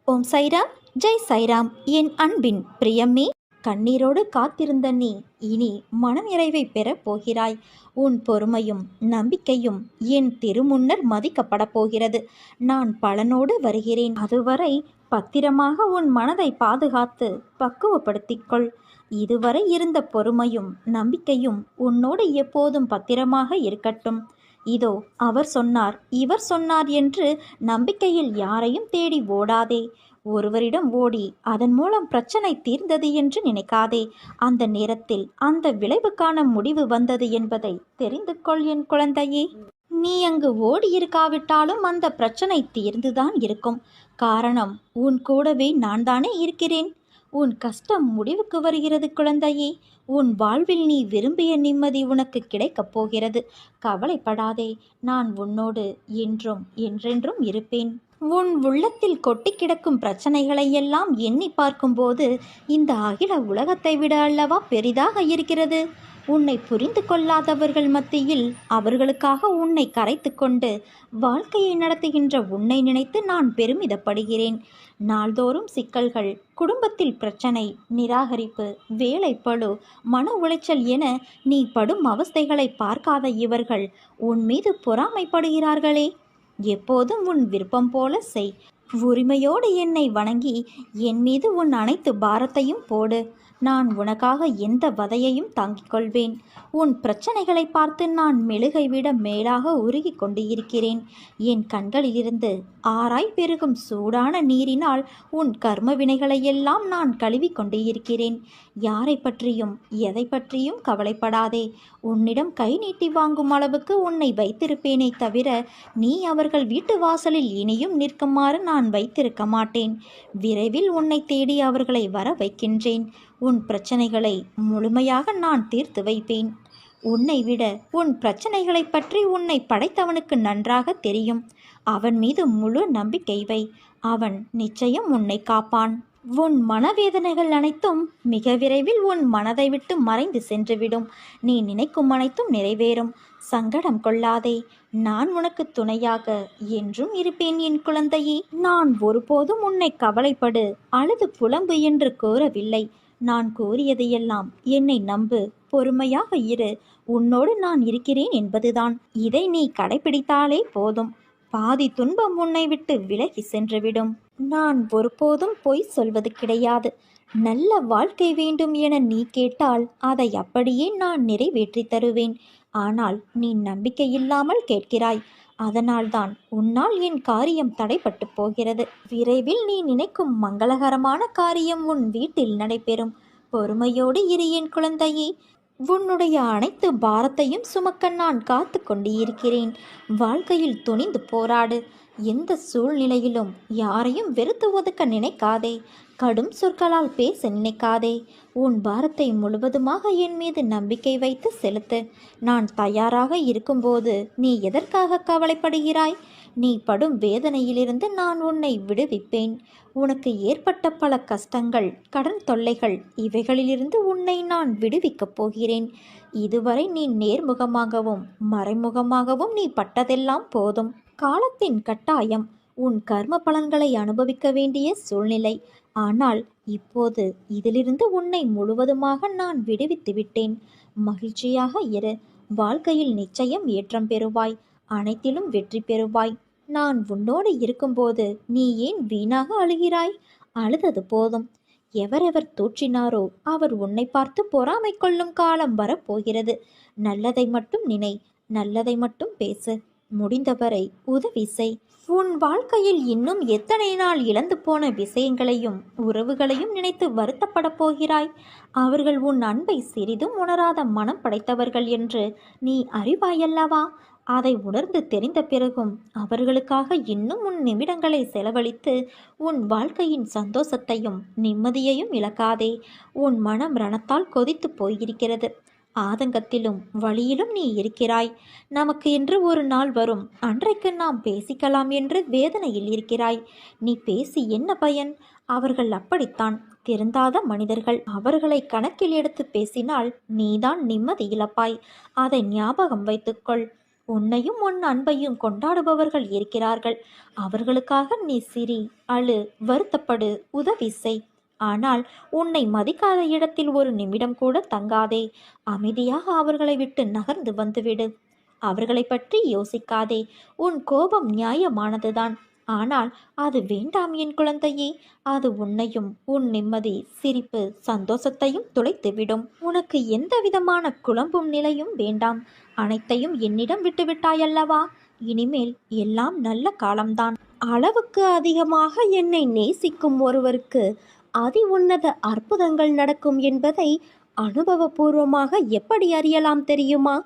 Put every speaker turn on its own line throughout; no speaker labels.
ஓம் சைராம், ஜெய் சைராம். என் அன்பின் பிரியமே, கண்ணீரோடு காத்திருந்த நீ இனி மனநிறைவை பெறப் போகிறாய். உன் பொறுமையும் நம்பிக்கையும் என் திருமுன்னர் மதிக்கப்பட போகிறது. நான் பலனோடு வருகிறேன். அதுவரை பத்திரமாக உன் மனதை பாதுகாத்து பக்குவப்படுத்திக்கொள். இதுவரை இருந்த பொறுமையும் நம்பிக்கையும் உன்னோடு எப்போதும் பத்திரமாக இருக்கட்டும். இதோ அவர் சொன்னார், இவர் சொன்னார் என்று நம்பிக்கையில் யாரையும் தேடி ஓடாதே. ஒருவரிடம் ஓடி அதன் மூலம் பிரச்சனை தீர்ந்தது என்று நினைக்காதே. அந்த நேரத்தில் அந்த விளைவுக்கான முடிவு வந்தது என்பதை தெரிந்து கொள் என் குழந்தையே. நீ அங்கு ஓடியிருக்காவிட்டாலும் அந்த பிரச்சனை தீர்ந்துதான் இருக்கும். காரணம், உன் கூடவே நான் தானே இருக்கிறேன். உன் கஷ்டம் முடிவுக்கு வருகிறது குழந்தையே. உன் வாழ்வில் நீ விரும்பிய நிம்மதி உனக்கு கிடைக்கப் போகிறது. கவலைப்படாதே. நான் உன்னோடு என்றும் என்றென்றும் இருப்பேன். உன் உள்ளத்தில் கொட்டி கிடக்கும் பிரச்சனைகளை எல்லாம் எண்ணி பார்க்கும்போது இந்த அகில உலகத்தை விட அல்லவா பெரிதாக இருக்கிறது. உன்னை புரிந்து கொள்ளாதவர்கள் மத்தியில் அவர்களுக்காக உன்னை கரைத்து கொண்டு வாழ்க்கையை நடத்துகின்ற உன்னை நினைத்து நான் பெருமிதப்படுகிறேன். நாள்தோறும் சிக்கல்கள், குடும்பத்தில் பிரச்சனை, நிராகரிப்பு, வேலைப்பளு, மன உளைச்சல் என நீ படும் அவஸ்தைகளை பார்க்காத இவர்கள் உன் மீது பொறாமைப்படுகிறார்களே. எப்போதும் உன் விருப்பம் போல செய். உரிமையோடு என்னை வணங்கி என் மீது உன் அனைத்து பாரத்தையும் போடு. நான் உனக்காக எந்த வதையையும் தாங்கிக் கொள்வேன். உன் பிரச்சனைகளை பார்த்து நான் மெழுகை விட மேலாக உருகி கொண்டு இருக்கிறேன். என் கண்களிலிருந்து ஆராய் பெருகும் சூடான நீரினால் உன் கர்ம வினைகளையெல்லாம் நான் கழுவி கொண்டு இருக்கிறேன். யாரை பற்றியும் எதை பற்றியும் கவலைப்படாதே. உன்னிடம் கை நீட்டி வாங்கும் அளவுக்கு உன்னை வைத்திருப்பேனே தவிர நீ அவர்கள் வீட்டு வாசலில் இனியும் நிற்குமாறு நான் வைத்திருக்க மாட்டேன். விரைவில் உன்னை தேடி அவர்களை வர வைக்கின்றேன். உன் பிரச்சனைகளை முழுமையாக நான் தீர்த்து வைப்பேன். உன்னை விட உன் பிரச்சனைகளை பற்றி உன்னை படைத்தவனுக்கு நன்றாக தெரியும். அவன் மீது முழு நம்பிக்கை வை. அவன் நிச்சயம் உன்னை காப்பான். உன் மனவேதனைகள் அனைத்தும் மிக விரைவில் உன் மனதை விட்டு மறைந்து சென்றுவிடும். நீ நினைக்கும் அனைத்தும் நிறைவேறும். சங்கடம் கொள்ளாதே. நான் உனக்கு துணையாக என்றும் இருப்பேன் என் குழந்தையே. நான் ஒருபோதும் உன்னை கவலைப்படு, அழுது புலம்பு என்று கூறவில்லை. நான் கூறியதையெல்லாம் என்னை நம்பு, பொறுமையாக இரு, உன்னோடு நான் இருக்கிறேன் என்பதுதான். இதை நீ கடைபிடித்தாலே போதும். பாதி துன்பம் உன்னை விட்டு விலகி சென்றுவிடும். நான் ஒருபோதும் பொய் சொல்வது கிடையாது. நல்ல வாழ்க்கை வேண்டும் என நீ கேட்டால் அதை அப்படியே நான் நிறைவேற்றி தருவேன். ஆனால் நீ நம்பிக்கை இல்லாமல் கேட்கிறாய். அதனால்தான் உன்னால் என் காரியம் தடைப்பட்டு போகிறது. விரைவில் நீ நினைக்கும் மங்களகரமான காரியம் உன் வீட்டில் நடைபெறும். பொறுமையோடு இரு என் குழந்தையே. உன்னுடைய அனைத்து பாரத்தையும் சுமக்க நான் காத்து கொண்டு இருக்கிறேன். வாழ்க்கையில் துணிந்து போராடு. எந்த சூழ்நிலையிலும் யாரையும் வெறுத்து ஒதுக்க நினைக்காதே. கடும் சொற்களால் பேச நினைக்காதே. உன் பாரத்தை முழுவதுமாக என் மீது நம்பிக்கை வைத்து செலுத்து. நான் தயாராக இருக்கும்போது நீ எதற்காக கவலைப்படுகிறாய்? நீ படும் வேதனையிலிருந்து நான் உன்னை விடுவிப்பேன். உனக்கு ஏற்பட்ட பல கஷ்டங்கள், கடன் தொல்லைகள், இவைகளிலிருந்து உன்னை நான் விடுவிக்கப் போகிறேன். இதுவரை நீ நேர்முகமாகவும் மறைமுகமாகவும் நீ பட்டதெல்லாம் போதும். காலத்தின் கட்டாயம். உன் கர்ம பலன்களை அனுபவிக்க வேண்டிய சூழ்நிலை. ஆனால் இப்போது இதிலிருந்து உன்னை முழுவதுமாக நான் விடுவித்து விட்டேன். மகிழ்ச்சியாக இரு. வாழ்க்கையில் நிச்சயம் ஏற்றம் பெறுவாய். அனைத்திலும் வெற்றி பெறுவாய். நான் உன்னோடு இருக்கும்போது நீ ஏன் வீணாக அழுகிறாய்? அழுதது போதும். எவரெவர் தூற்றினாரோ அவர் உன்னை பார்த்து பொறாமை கொள்ளும் காலம் வரப்போகிறது. நல்லதை மட்டும் நினை, நல்லதை மட்டும் பேசு. முடிந்தவரை உதவி செய். உன் வாழ்க்கையில் இன்னும் எத்தனை நாள் இழந்து போன விஷயங்களையும் உறவுகளையும் நினைத்து வருத்தப்பட போகிறாய்? அவர்கள் உன் அன்பை சிறிதும் உணராத மனம் படைத்தவர்கள் என்று நீ அறிவாயல்லவா? அதை உணர்ந்து தெரிந்த பிறகும் அவர்களுக்காக இன்னும் உன் நிமிடங்களை செலவழித்து உன் வாழ்க்கையின் சந்தோஷத்தையும் நிம்மதியையும் இழக்காதே. உன் மனம் ரணத்தால் கொதித்து போயிருக்கிறது. ஆதங்கத்திலும் வழியிலும் நீ இருக்கிறாய். நமக்கு என்று ஒரு நாள் வரும், அன்றைக்கு நாம் பேசிக்கலாம் என்று வேதனையில் இருக்கிறாய். நீ பேசி என்ன பயன்? அவர்கள் அப்படித்தான், திருந்தாத மனிதர்கள். அவர்களை கணக்கில் எடுத்து பேசினால் நீதான் நிம்மதி இழப்பாய். அதை ஞாபகம் வைத்துக்கொள். உன்னையும் உன் அன்பையும் கொண்டாடுபவர்கள் இருக்கிறார்கள். அவர்களுக்காக நீ சிரி, அழு, வருத்தப்படு, உதவி செய். ஆனால் உன்னை மதிக்காத இடத்தில் ஒரு நிமிடம் கூட தங்காதே. அமைதியாக அவர்களை விட்டு நகர்ந்து வந்துவிடு. அவர்களை பற்றி யோசிக்காதே. உன் கோபம் நியாயமானதுதான். ஆனால் அது வேண்டாம் என் குழந்தையே. அது உன்னையும் உன் நிம்மதி, சிரிப்பு, சந்தோஷத்தையும் துளைத்துவிடும். உனக்கு எந்த விதமான குழம்பும் நிலையும் வேண்டாம். அனைத்தையும் என்னிடம் விட்டுவிட்டாயல்லவா? இனிமேல் எல்லாம் நல்ல காலம்தான். அளவுக்கு அதிகமாக என்னை நேசிக்கும் ஒருவருக்கு அதி உன்னத அற்புதங்கள் நடக்கும் என்பதை அனுபவபூர்வமாக எப்படி அறியலாம் தெரியுமா?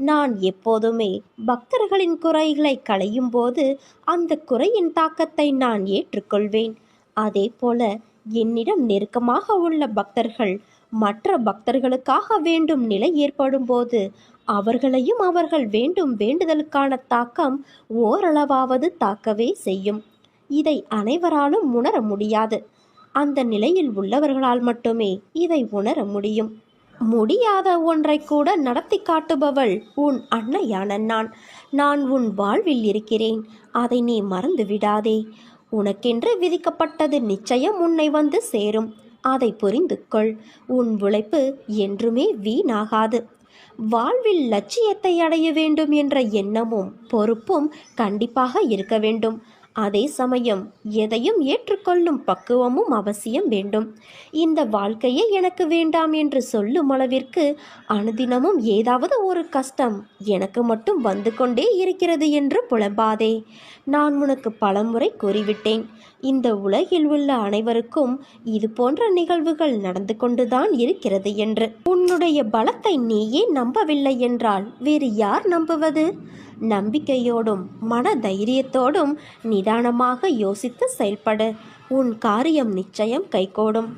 நான் எப்போதுமே பக்தர்களின் குறைகளை களையும் போது அந்த குறையின் தாக்கத்தை நான் ஏற்றுக்கொள்வேன். அதே போல என்னிடம் நெருக்கமாக உள்ள பக்தர்கள் மற்ற பக்தர்களுக்காக வேண்டும் நிலை ஏற்படும் போது அவர்களையும் அவர்கள் வேண்டும் வேண்டுதலுக்கான தாக்கம் ஓரளவாவது தாக்கவே செய்யும். இதை அனைவராலும் உணர முடியாது. அந்த நிலையில் உள்ளவர்களால் மட்டுமே இதை உணர முடியும். முடியாத ஒன்றை கூட நடத்தி காட்டுபவள் உன் அன்னையான நான் உன் வாழ்வில் இருக்கிறேன். அதை நீ மறந்து விடாதே. உனக்கென்று விதிக்கப்பட்டது நிச்சயம் உன்னை வந்து சேரும். அதை புரிந்து கொள். உன் உழைப்பு என்றுமே வீணாகாது. வாழ்வில் லட்சியத்தை அடைய வேண்டும் என்ற எண்ணமும் பொறுப்பும் கண்டிப்பாக இருக்க வேண்டும். அதே சமயம் எதையும் ஏற்றுக்கொள்ளும் பக்குவமும் அவசியம் வேண்டும். இந்த வாழ்க்கையே எனக்கு வேண்டாம் என்று சொல்லும் அளவிற்கு அனுதினமும் ஏதாவது ஒரு கஷ்டம் எனக்கு மட்டும் வந்து கொண்டே இருக்கிறது என்று புலம்பாதே. நான் உனக்கு பலமுறை கூறிவிட்டேன். இந்த உலகில் உள்ள அனைவருக்கும் இது போன்ற நிகழ்வுகள் நடந்து கொண்டுதான் இருக்கிறது என்று. உன்னுடைய பலத்தை நீயே நம்பவில்லை என்றால் வேறு யார் நம்புவது? நம்பிக்கையோடும் மன தைரியத்தோடும் நிதானமாக யோசித்து செயல்படு. உன் காரியம் நிச்சயம் கைகூடும்.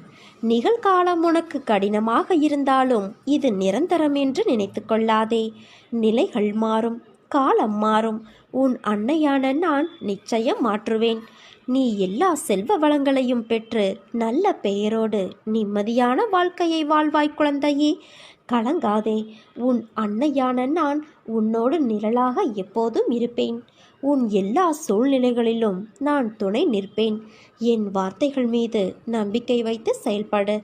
நிகழ்காலம் உனக்கு கடினமாக இருந்தாலும் இது நிரந்தரம் என்று நினைத்து கொள்ளாதே. நிலைகள் மாறும், காலம் மாறும். உன் அன்னையான நான் நிச்சயம் மாற்றுவேன். நீ எல்லா செல்வ வளங்களையும் பெற்று நல்ல பெயரோடு நிம்மதியான வாழ்க்கையை வாழ்வாய் குழந்தையே. கலங்காதே. உன் அன்னையான நான் உன்னோடு நிழலாக எப்போதும் இருப்பேன். உன் எல்லா சூழ்நிலைகளிலும் நான் துணை நிற்பேன். என் வார்த்தைகள் மீது நம்பிக்கை வைத்து செயல்படு.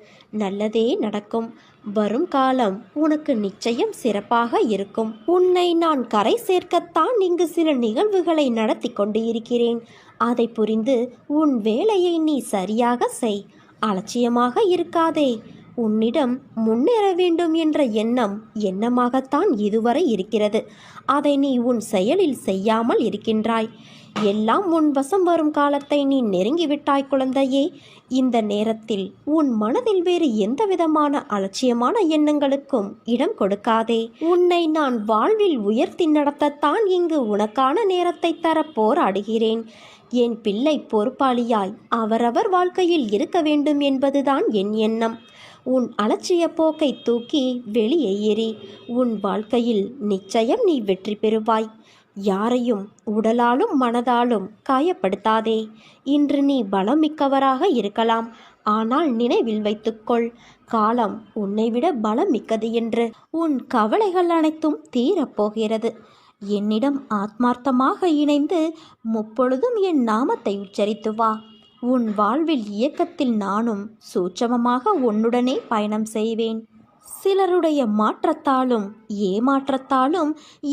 நல்லதே நடக்கும். வரும் காலம் உனக்கு நிச்சயம் சிறப்பாக இருக்கும். உன்னை நான் கரை சேர்க்கத்தான் இங்கு சில நிகழ்வுகளை நடத்தி கொண்டு இருக்கிறேன். அதை புரிந்து உன் வேலையை நீ சரியாக செய். அலட்சியமாக இருக்காதே. உன்னிடம் முன்னேற வேண்டும் என்ற எண்ணமாகத்தான் இதுவரை இருக்கிறது. அதை நீ உன் செயலில் செய்யாமல் இருக்கின்றாய். எல்லாம் உன் வசம் வரும் காலத்தை நீ நெருங்கிவிட்டாய் குழந்தையே. இந்த நேரத்தில் உன் மனதில் வேறு எந்த விதமான அலட்சியமான எண்ணங்களுக்கும் இடம் கொடுக்காதே. உன்னை நான் வாழ்வில் உயர்த்தி நடத்தத்தான் இங்கு உனக்கான நேரத்தை தர போராடுகிறேன். என் பிள்ளை பொறுப்பாளியாய் அவரவர் வாழ்க்கையில் இருக்க வேண்டும் என்பதுதான் என் எண்ணம். உன் அலட்சிய போக்கை தூக்கி வெளியே ஏறி உன் வாழ்க்கையில் நிச்சயம் நீ வெற்றி பெறுவாய். யாரையும் உடலாலும் மனதாலும் காயப்படுத்தாதே. இன்று நீ பலம் மிக்கவராக இருக்கலாம். ஆனால் நினைவில் வைத்துக்கொள், காலம் உன்னை விட பலம் மிக்கது என்று. உன் கவலைகள் அனைத்தும் தீரப்போகிறது. என்னிடம் ஆத்மார்த்தமாக இணைந்து முப்பொழுதும் என் நாமத்தை உச்சரித்து வா. உன் வாழ்வில் இயக்கத்தில் நானும் சூட்சமமாக உன்னுடனே பயணம் செய்வேன். சிலருடைய மாற்றத்தாலும் ஏமாற்றத்தாலும்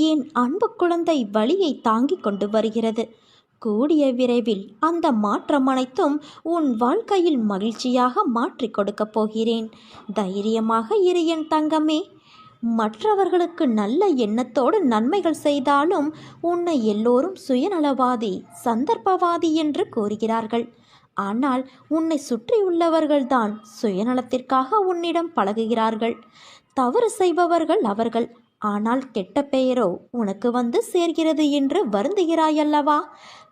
என் அன்பு குழந்தை வலியை தாங்கிக் கொண்டு வருகிறது. கூடிய விரைவில் அந்த மாற்றம் அனைத்தும் உன் வாழ்க்கையில் மகிழ்ச்சியாக மாற்றி கொடுக்கப் போகிறேன். தைரியமாக இரு என் தங்கமே. மற்றவர்களுக்கு நல்ல எண்ணத்தோடு நன்மைகள் செய்தாலும் உன்னை எல்லோரும் சுயநலவாதி, சந்தர்ப்பவாதி என்று கூறுகிறார்கள். ஆனால் உன்னை சுற்றியுள்ளவர்கள்தான் சுயநலத்திற்காக உன்னிடம் பழகுகிறார்கள். தவறு செய்பவர்கள் அவர்கள். ஆனால் கெட்ட பெயரோ உனக்கு வந்து சேர்கிறது என்று வருந்துகிறாயல்லவா?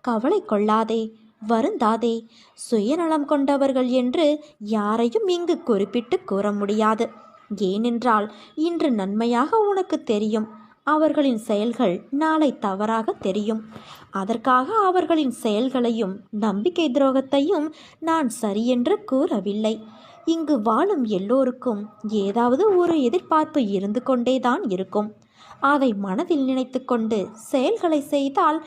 கவலை கொள்ளாதே, வருந்தாதே. சுயநலம் கொண்டவர்கள் என்று யாரையும் இங்கு குறிப்பிட்டு கூற முடியாது. ஏனென்றால் இன்று நன்மையாக உனக்கு தெரியும், அவர்களின் செயல்கள் நாளை தவறாக தெரியும். அதற்காக அவர்களின் செயல்களையும் நம்பிக்கை துரோகத்தையும் நான் சரியென்று கூறவில்லை. இங்கு வாழும் எல்லோருக்கும் ஏதாவது ஒரு எதிர்பார்ப்பு இருந்து கொண்டேதான் இருக்கும். அதை மனதில் நினைத்து கொண்டு செயல்களை செய்தால்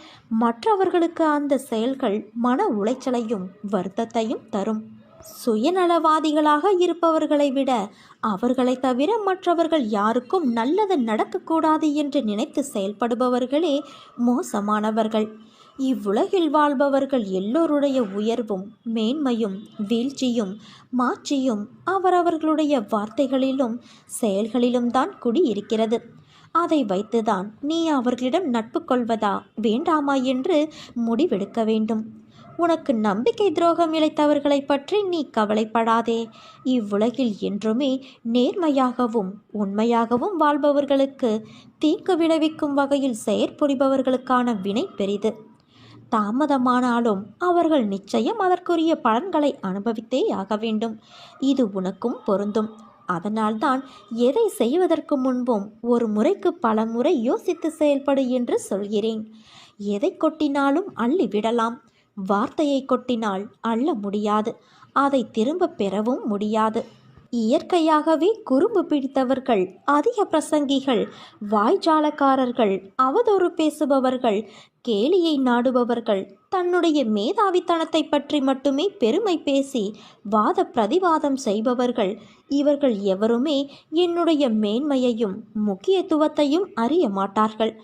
மற்றவர்களுக்கு அந்த செயல்கள் மன உளைச்சலையும் வருத்தத்தையும் தரும். சுயநலவாதிகளாக இருப்பவர்களை விட அவர்களை தவிர மற்றவர்கள் யாருக்கும் நல்லது நடக்கக்கூடாது என்று நினைத்து செயல்படுபவர்களே மோசமானவர்கள். இவ்வுலகில் வாழ்பவர்கள் எல்லோருடைய உயர்வும் மேன்மையும் வீழ்ச்சியும் மாற்றியும் அவரவர்களுடைய வார்த்தைகளிலும் செயல்களிலும் தான் குடியிருக்கிறது. அதை வைத்துதான் நீ அவர்களிடம் நட்பு கொள்வதா வேண்டாமா என்று முடிவெடுக்க வேண்டும். உனக்கு நம்பிக்கை துரோகம் இழைத்தவர்களை பற்றி நீ கவலைப்படாதே. இவ்வுலகில் என்றுமே நேர்மையாகவும் உண்மையாகவும் வாழ்பவர்களுக்கு தீங்கு விளைவிக்கும் வகையில் செயற்புரிபவர்களுக்கான வினை பெரிது. தாமதமானாலும் அவர்கள் நிச்சயம் அதற்குரிய பலன்களை அனுபவித்தே ஆக வேண்டும். இது உனக்கும் பொருந்தும். அதனால்தான் எதை செய்வதற்கு முன்பும் ஒரு முறைக்கு பல முறை யோசித்து செயல்படு என்று சொல்கிறேன். எதை கொட்டினாலும் அள்ளி விடலாம். வார்த்தையை கொட்டினால் அள்ள முடியாது, அதை திரும்ப பெறவும் முடியாது. இயற்கையாகவே குறும்பு பிடித்தவர்கள், அதிக பிரசங்கிகள், வாய்ஜாலக்காரர்கள், அவதூறு பேசுபவர்கள், கேலியை நாடுபவர்கள், தன்னுடைய மேதாவித்தனத்தை பற்றி மட்டுமே பெருமை பேசி வாத பிரதிவாதம் செய்பவர்கள், இவர்கள் எவருமே என்னுடைய மேன்மையையும் முக்கியத்துவத்தையும் அறிய மாட்டார்கள்.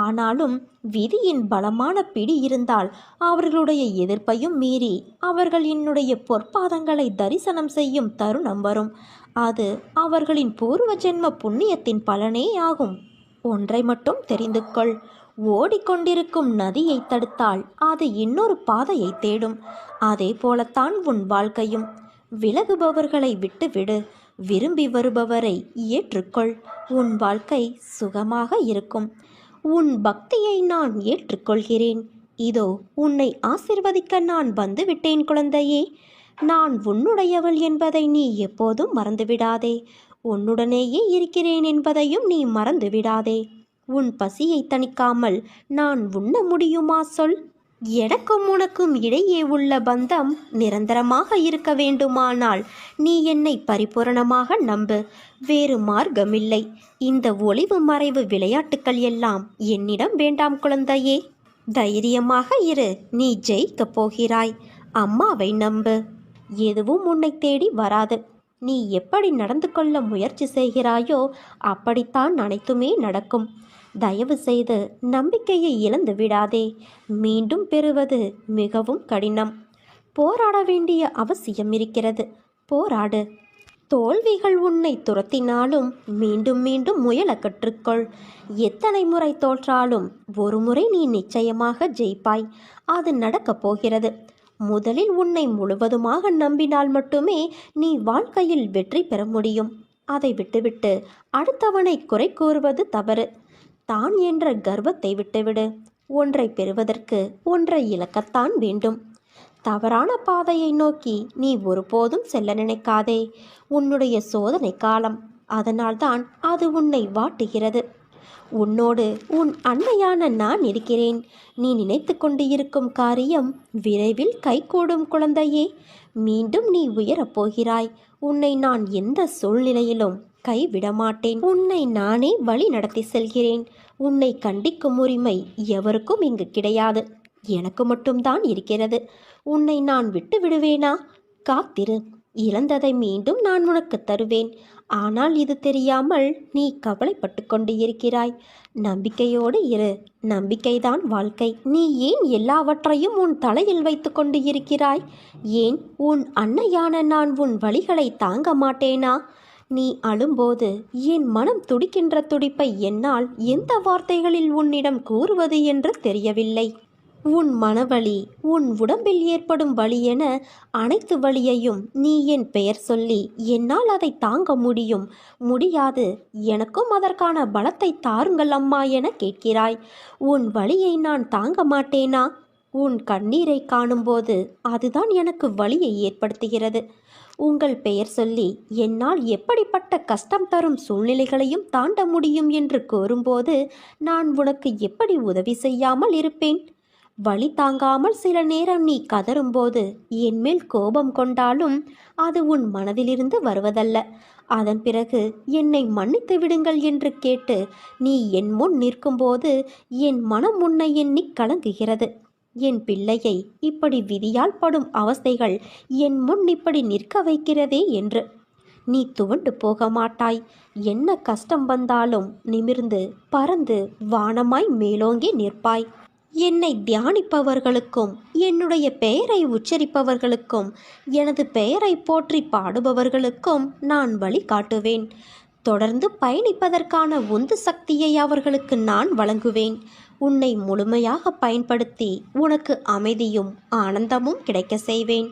ஆனாலும் விதியின் பலமான பிடி இருந்தால் அவர்களுடைய எதிர்ப்பையும் மீறி அவர்கள் என்னுடைய பொற்பாதங்களை தரிசனம் செய்யும் தருணம் வரும். அது அவர்களின் பூர்வ ஜென்ம புண்ணியத்தின் பலனே ஆகும். ஒன்றை மட்டும் தெரிந்து கொள். ஓடிக்கொண்டிருக்கும் நதியை தடுத்தால் அது இன்னொரு பாதையை தேடும். அதே போலத்தான் உன் வாழ்க்கையும். விலகுபவர்களை விட்டுவிடு, விரும்பி வருபவரை ஏற்றுக்கொள். உன் வாழ்க்கை சுகமாக இருக்கும். உன் பக்தியை நான் ஏற்றுக்கொள்கிறேன். இதோ உன்னை ஆசிர்வதிக்க நான் வந்துவிட்டேன் குழந்தையே. நான் உன்னுடையவள் என்பதை நீ எப்போதும் மறந்துவிடாதே. உன்னுடனேயே இருக்கிறேன் என்பதையும் நீ மறந்துவிடாதே. உன் பசியை தணிக்காமல் நான் உண்ண முடியுமா சொல்? எனக்கும் உனக்கும் இடையே உள்ள பந்தம் நிரந்தரமாக இருக்க வேண்டுமானால் நீ என்னை பரிபூரணமாக நம்பு. வேறு மார்க்கமில்லை. இந்த ஒளிவு மறைவு விளையாட்டுக்கள் எல்லாம் என்னிடம் வேண்டாம் குழந்தையே. தைரியமாக இரு. நீ ஜெயிக்கப் போகிறாய். அம்மாவை நம்பு. எதுவும் உன்னை தேடி வராது. நீ எப்படி நடந்து கொள்ள முயற்சி செய்கிறாயோ அப்படித்தான் அனைத்துமே நடக்கும். தயவு செய்து நம்பிக்கையை இழந்து விடாதே. மீண்டும் பெறுவது மிகவும் கடினம். போராட வேண்டிய அவசியம் இருக்கிறது. போராடு. தோல்விகள் உன்னை துரத்தினாலும் மீண்டும் மீண்டும் முயல கற்றுக்கொள். எத்தனை முறை தோற்றாலும் ஒரு முறை நீ நிச்சயமாக ஜெயிப்பாய். அது நடக்கப் போகிறது. முதலில் உன்னை முழுவதுமாக நம்பினால் மட்டுமே நீ வாழ்க்கையில் வெற்றி பெற முடியும். அதை விட்டுவிட்டு அடுத்தவனை குறை கூறுவது தவறு. தான் என்ற கர்வத்தை விட்டுவிடு. ஒன்றை பெறுவதற்கு ஒன்றை இழக்கத்தான் வேண்டும். தவறான பாதையை நோக்கி நீ ஒருபோதும் செல்ல நினைக்காதே. உன்னுடைய சோதனை காலம். அதனால்தான் அது உன்னை வாட்டுகிறது. உன்னோடு உன் அன்னையான நான் இருக்கிறேன். நீ நினைத்து கொண்டு இருக்கும் காரியம் விரைவில் கைகூடும் குழந்தையே. மீண்டும் நீ உயரப் போகிறாய். உன்னை நான் எந்த சூழ்நிலையிலும் கைவிடமாட்டேன். உன்னை நானே வழி நடத்தி செல்கிறேன். உன்னை கண்டிக்கும் உரிமை எவருக்கும் இங்கு கிடையாது. எனக்கு மட்டும்தான் இருக்கிறது. உன்னை நான் விட்டு விடுவேனா? காத்திரு. இழந்ததை மீண்டும் நான் உனக்கு தருவேன். ஆனால் இது தெரியாமல் நீ கவலைப்பட்டு கொண்டு இருக்கிறாய். நம்பிக்கையோடு இரு. நம்பிக்கைதான் வாழ்க்கை. நீ ஏன் எல்லாவற்றையும் உன் தலையில் வைத்து கொண்டு இருக்கிறாய்? ஏன் உன் அன்னையான நான் உன் வலிகளை தாங்க மாட்டேனா? நீ அழும்போது என் மனம் துடிக்கின்ற துடிப்பை என்னால் எந்த வார்த்தைகளில் உன்னிடம் கூறுவது என்று தெரியவில்லை. உன் மனவலி, உன் உடம்பில் ஏற்படும் வலி என அனைத்து வலியையும் நீ என் பெயர் சொல்லி என்னால் அதை தாங்க முடியாது, எனக்கும் அதற்கான பலத்தை தாருங்கள் அம்மா என கேட்கிறாய். உன் வலியை நான் தாங்க மாட்டேனா? உன் கண்ணீரை காணும்போது அதுதான் எனக்கு வலியை ஏற்படுத்துகிறது. உங்கள் பெயர் சொல்லி என்னால் எப்படிப்பட்ட கஷ்டம் தரும் சூழ்நிலைகளையும் தாண்ட முடியும் என்று கூறும்போது நான் உனக்கு எப்படி உதவி செய்யாமல் இருப்பேன்? வலி தாங்காமல் சில நேரம் நீ கதறும்போது என்மேல் கோபம் கொண்டாலும் அது உன் மனதிலிருந்து வருவதல்ல. அதன் பிறகு என்னை மன்னித்து விடுங்கள் என்று கேட்டு நீ என் முன் நிற்கும்போது என் மனம் உன்னை எண்ணி கலங்குகிறது. என் பிள்ளையை இப்படி விதியால் படும் அவஸ்தைகள் என் முன் இப்படி நிற்க வைக்கிறதே என்று. நீ துவண்டு போக மாட்டாய். என்ன கஷ்டம் வந்தாலும் நிமிர்ந்து பறந்து வானமாய் மேலோங்கி நிற்பாய். என்னை தியானிப்பவர்களுக்கும் என்னுடைய பெயரை உச்சரிப்பவர்களுக்கும் எனது பெயரை போற்றி பாடுபவர்களுக்கும் நான் வழி காட்டுவேன். தொடர்ந்து பயணிப்பதற்கான உந்து சக்தியை அவர்களுக்கு நான் வழங்குவேன். உன்னை முழுமையாக பயன்படுத்தி உனக்கு அமைதியும் ஆனந்தமும் கிடைக்க செய்வேன்.